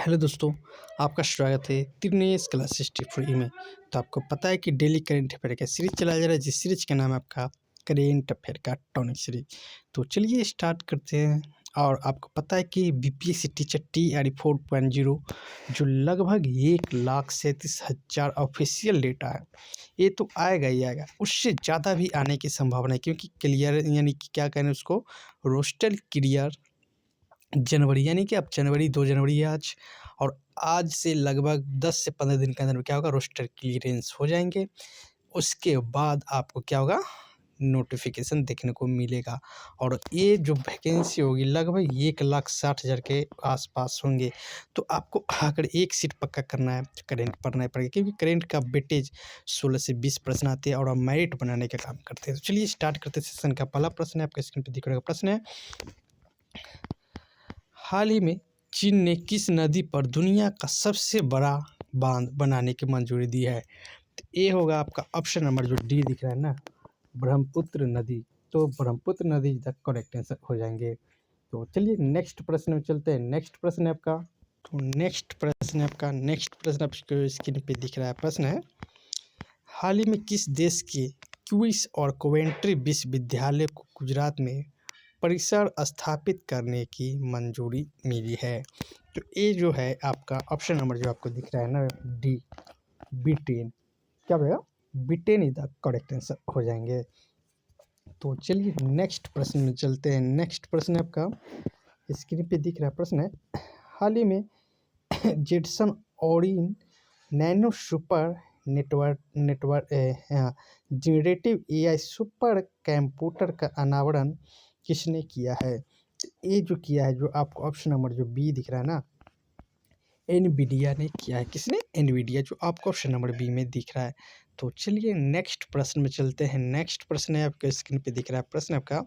Hello दोस्तों, आपका स्वागत है त्रिनेश क्लास हिस्ट्री फ्री में। तो आपको पता है कि डेली करेंट अफेयर का सीरीज चलाया जा रहा है, जिस सीरीज का नाम है आपका करेंट अफेयर का टॉनिक सीरीज। तो चलिए स्टार्ट करते हैं। और आपको पता है कि बीपीएससी टीचर TRE 4.0 जो लगभग 1,37,000 ऑफिशियल डेटा है, ये तो आएगा ही आएगा, उससे ज़्यादा भी आने की संभावना है। क्योंकि क्लियर यानी कि क्या कहें उसको, रोस्टर क्लियर जनवरी, यानी कि अब जनवरी 2 जनवरी है आज, और आज से लगभग 10 से 15 दिन के अंदर क्या होगा, रोस्टर क्लियरेंस हो जाएंगे। उसके बाद आपको क्या होगा, नोटिफिकेशन देखने को मिलेगा। और ये जो वैकेंसी होगी लगभग 1,60,000 के आसपास होंगे। तो आपको अगर एक सीट पक्का करना है तो करेंट पढ़ना ही पड़ेगा, क्योंकि करेंट का वेटेज 16 से 20 प्रश्न आते हैं और आप मेरिट बनाने का काम करते हैं। तो चलिए स्टार्ट करते हैं। सेशन का पहला प्रश्न है, आपके स्क्रीन पर दिख रहा प्रश्न है, हाल ही में चीन ने किस नदी पर दुनिया का सबसे बड़ा बांध बनाने की मंजूरी दी है? तो ये होगा आपका ऑप्शन नंबर जो डी दिख रहा है ना, ब्रह्मपुत्र नदी। तो ब्रह्मपुत्र नदी तक करेक्ट आंसर हो जाएंगे। तो चलिए नेक्स्ट प्रश्न में चलते हैं। नेक्स्ट प्रश्न है आपका, नेक्स्ट प्रश्न आपको स्क्रीन पे दिख रहा है। प्रश्न है, हाल ही में किस देश के क्वींस और कोवेंट्री विश्वविद्यालय को गुजरात में परिसर स्थापित करने की मंजूरी मिली है? तो ये जो है आपका ऑप्शन नंबर जो आपको दिख रहा है ना, डी, ब्रिटेन। क्या बनेगा, Britain is the correct answer हो जाएंगे। तो चलिए नेक्स्ट प्रश्न में चलते हैं। नेक्स्ट प्रश्न है आपका, स्क्रीन पे दिख रहा है। प्रश्न है, हाल ही में Jetson Orin Nano Super network generative AI super computer का अनावरण किसने किया है? तो ये जो किया है, जो आपको ऑप्शन नंबर जो बी दिख रहा है ना, एनवीडिया ने किया है। किसने? एनवीडिया, जो आपको ऑप्शन नंबर बी में दिख रहा है। तो चलिए नेक्स्ट प्रश्न में चलते हैं। नेक्स्ट प्रश्न है आपके स्क्रीन पे दिख रहा है। प्रश्न आपका,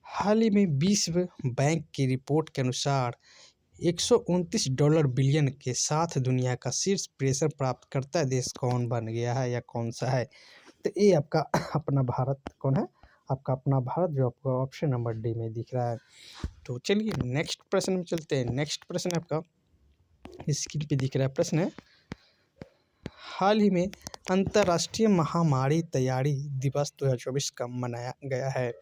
हाल ही में विश्व बैंक की रिपोर्ट के अनुसार $129 बिलियन के साथ दुनिया का शीर्ष प्रेशर प्राप्त करता देश कौन बन गया है या कौन सा है? तो ये आपका अपना भारत कौन है? आपका अपना भारत, जो आपको ऑप्शन नंबर डी में दिख रहा है। तो चलिए नेक्स्ट प्रश्न में चलते हैं। नेक्स्ट प्रश्न आपका स्क्रीन पे दिख रहा है। प्रश्न है, हाल ही में अंतर्राष्ट्रीय महामारी तैयारी दिवस 2024 कब मनाया गया है?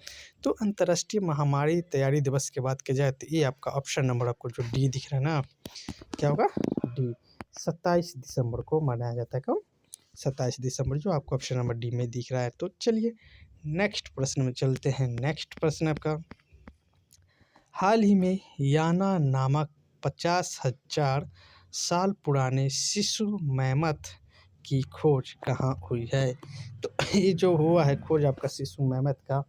तो अंतर्राष्ट्रीय महामारी तैयारी दिवस की बात की जाए तो ये आपका ऑप्शन नंबर आपको जो डी दिख रहा है ना, क्या होगा, डी, 27 दिसंबर को मनाया जाता है। कब? 27 दिसंबर, जो आपको ऑप्शन नंबर डी में दिख रहा है। तो चलिए नेक्स्ट प्रश्न में चलते हैं। नेक्स्ट प्रश्न आपका, हाल ही में याना नामक 50,000 साल पुराने शिशु मैमथ की खोज कहाँ हुई है? तो ये जो हुआ है खोज आपका शिशु मैमथ का,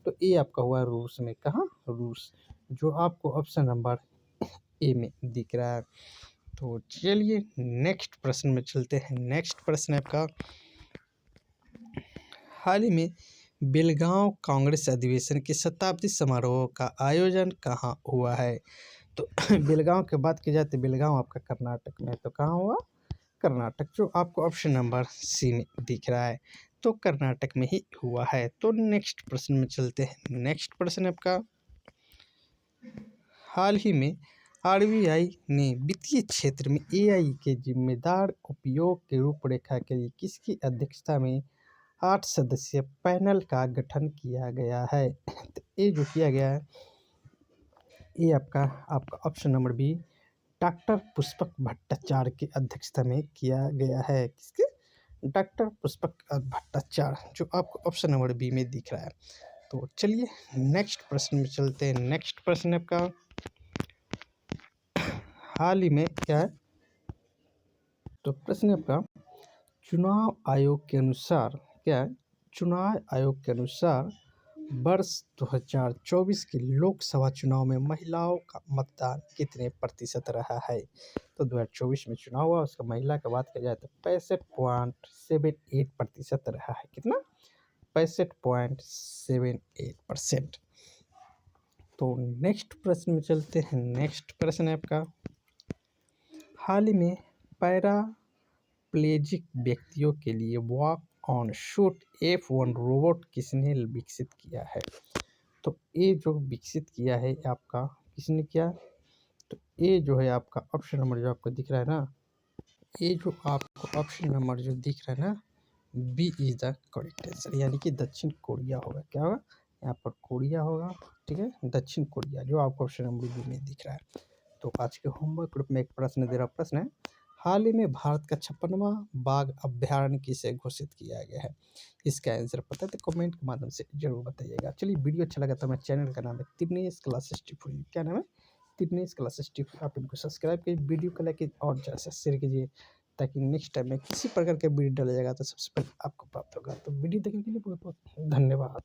तो ये आपका हुआ रूस में। कहाँ? रूस, जो आपको ऑप्शन नंबर ए में दिख रहा है। तो चलिए नेक्स्ट प्रश्न में चलते हैं। नेक्स्ट प्रश्न है आपका, हाल ही में बेलगांव कांग्रेस अधिवेशन के शताब्दी समारोह का आयोजन कहाँ हुआ है? तो बेलगांव की बात की जाए तो बेलगांव आपका कर्नाटक में। तो कहाँ हुआ? कर्नाटक, जो आपको ऑप्शन नंबर सी में दिख रहा है। तो कर्नाटक में ही हुआ है। तो नेक्स्ट प्रश्न में चलते हैं। नेक्स्ट प्रश्न आपका, हाल ही में RBI ने वित्तीय क्षेत्र में AI के जिम्मेदार उपयोग की रूपरेखा के लिए किसकी अध्यक्षता में 8 सदस्यीय पैनल का गठन किया गया है? तो ये जो किया गया है, ये आपका option number B, doctor Pushpak Bhattacharya की अध्यक्षता में किया गया है। किसके? डॉक्टर पुष्पक भट्टाचार्य, जो आपको ऑप्शन नंबर बी में दिख रहा है। तो चलिए नेक्स्ट प्रश्न में चलते हैं। नेक्स्ट प्रश्न आपका, हाल ही में क्या है, तो प्रश्न आपका, चुनाव आयोग के अनुसार क्या है, चुनाव आयोग के अनुसार वर्ष 2024 के लोकसभा चुनाव में महिलाओं का मतदान कितने प्रतिशत रहा है? तो 2024 में चुनाव हुआ, उसका महिला की बात की जाए तो 65.78% रहा है। कितना? 65.78%। तो नेक्स्ट प्रश्न में चलते हैं। नेक्स्ट प्रश्न है आपका, हाल ही में पैराप्लेजिक व्यक्तियों के लिए walk on shoot F1 robot किसने विकसित किया है? तो ये जो विकसित किया है आपका, किसने किया? तो ये जो है आपका ऑप्शन नंबर जो आपको दिख रहा है ना, ये जो आपको ऑप्शन नंबर जो दिख रहा है ना, B is the correct answer, यानी कि दक्षिण कोरिया होगा। क्या होगा यहाँ पर? कोरिया होगा। ठीक है, दक्षिण कोरिया जो आपको ऑप्शन नंबर बी में दिख रहा है। तो आज के होमवर्क ग्रुप में एक प्रश्न दे रहा, प्रश्न है हाल ही में भारत का 56वां बाघ अभ्यारण्य किसे घोषित किया गया है? इसका आंसर पता है तो कमेंट के माध्यम से जरूर बताइएगा। चलिए, वीडियो अच्छा लगा तो हमारे चैनल का नाम है तिब्नेस क्लासेस टिप्पणी। क्या नाम है? तिब्नेस क्लासेस टिप्पणी। आप इनको सब्सक्राइब कीजिए, वीडियो को लाइक कीजिए और ज़्यादा से शेयर कीजिए, ताकि नेक्स्ट टाइम में किसी प्रकार का वीडियो डाला जाएगा तो सबसे पहले आपको प्राप्त होगा। तो वीडियो देखने के लिए बहुत बहुत धन्यवाद।